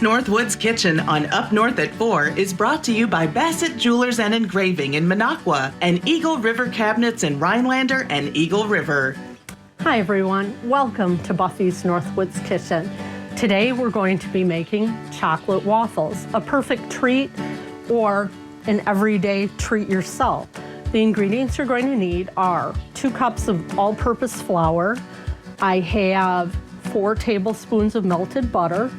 Northwood's Kitchen on Up North at 4 is brought to you by Bassett Jewelers and Engraving in Minocqua and Eagle River Cabinets in Rhinelander and Eagle River. Hi everyone, welcome to Buffy's Northwoods Kitchen. Today we're going to be making chocolate waffles, a perfect treat or an everyday treat yourself. The ingredients you're going to need are 2 cups of all-purpose flour. I have 4 tablespoons of melted butter,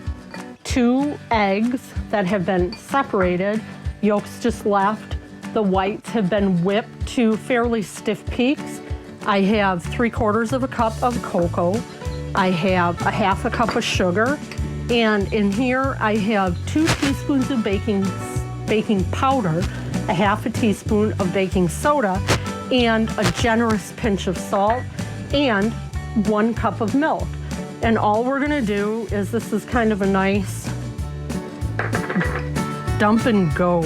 2 eggs that have been separated, yolks just left. The whites have been whipped to fairly stiff peaks. I have 3/4 of a cup of cocoa. I have a 1/2 cup of sugar. And in here I have 2 teaspoons of baking powder, a 1/2 teaspoon of baking soda, and a generous pinch of salt, and 1 cup of milk. And all we're gonna do is, this is kind of a nice dump and go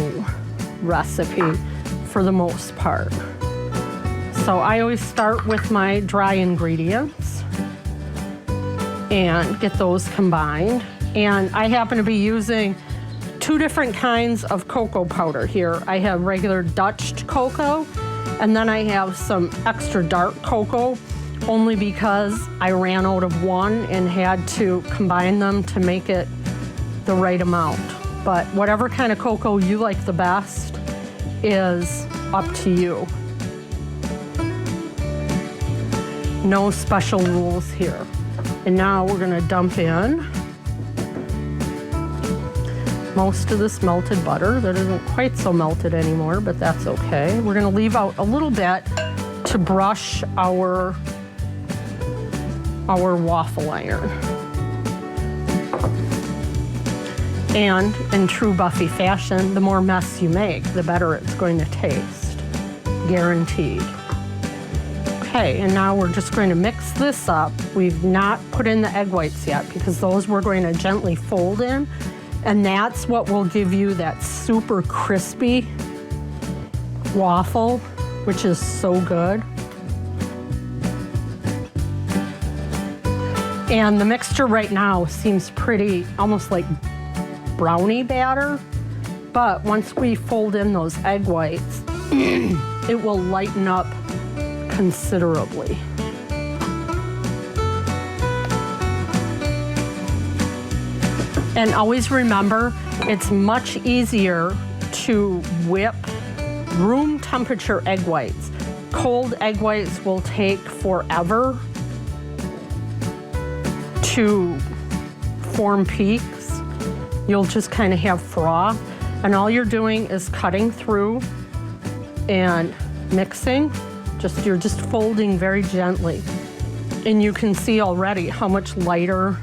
recipe for the most part. So I always start with my dry ingredients and get those combined. And I happen to be using 2 different kinds of cocoa powder here. I have regular Dutch cocoa, and then I have some extra dark cocoa, only because I ran out of one and had to combine them to make it the right amount. But whatever kind of cocoa you like the best is up to you. No special rules here. And now we're gonna dump in most of this melted butter that isn't quite so melted anymore, but that's okay. We're gonna leave out a little bit to brush our waffle iron. And in true Buffy fashion, the more mess you make, the better it's going to taste, guaranteed. Okay, and now we're just going to mix this up. We've not put in the egg whites yet because those we're going to gently fold in, and that's what will give you that super crispy waffle, which is so good. And the mixture right now seems pretty, almost like brownie batter, but once we fold in those egg whites, it will lighten up considerably. And always remember, it's much easier to whip room temperature egg whites. Cold egg whites will take forever to form peaks. You'll just kind of have froth, and all you're doing is cutting through and mixing. You're just folding very gently. And you can see already how much lighter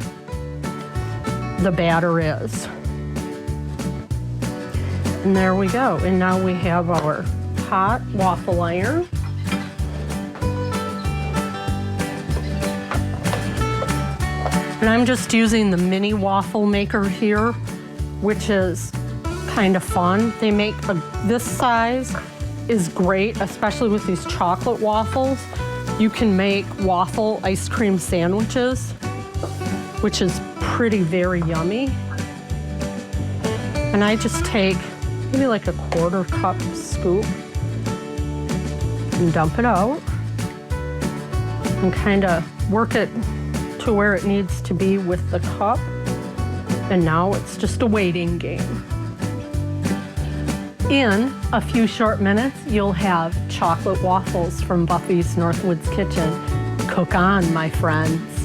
the batter is. And there we go. And now we have our hot waffle iron. And I'm just using the mini waffle maker here, which is kind of fun. They make this size is great, especially with these chocolate waffles. You can make waffle ice cream sandwiches, which is very yummy. And I just take maybe like a 1/4 cup scoop and dump it out and kind of work it to where it needs to be with the cup. And now it's just a waiting game. In a few short minutes, you'll have chocolate waffles from Buffy's Northwoods Kitchen. Cook on, my friends.